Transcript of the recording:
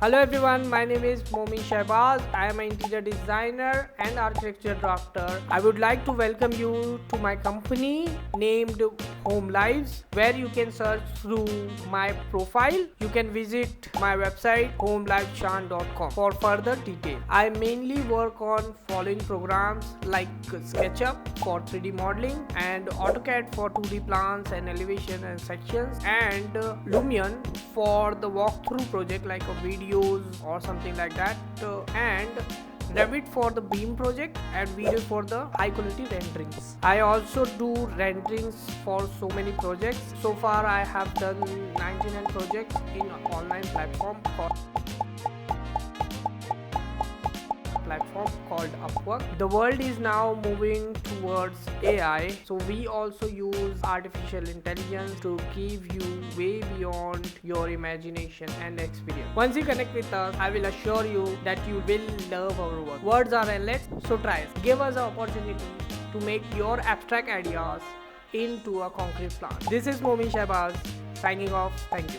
Hello everyone, my name is Momin Shahbaz. I am an interior designer and architecture drafter. I would like to welcome you to my company named Home Lives, where you can search through my profile. You can visit my website homeliveshan.com for further detail. I mainly work on following programs like SketchUp for 3D modeling and AutoCAD for 2D plans and elevation and sections, and Lumion for the walkthrough project like a videos or something like that, and Revit for the beam project and video for the high quality renderings. I also do renderings for so many projects. So far I have done 99 projects in online platform called Upwork. The world is now moving towards AI, so we also use artificial intelligence to give you way beyond your imagination and experience. Once you connect with us, I will assure you that you will love our work. Words are endless, so try it. Give us an opportunity to make your abstract ideas into a concrete plan. This is Momin Shahbaz signing off. Thank you.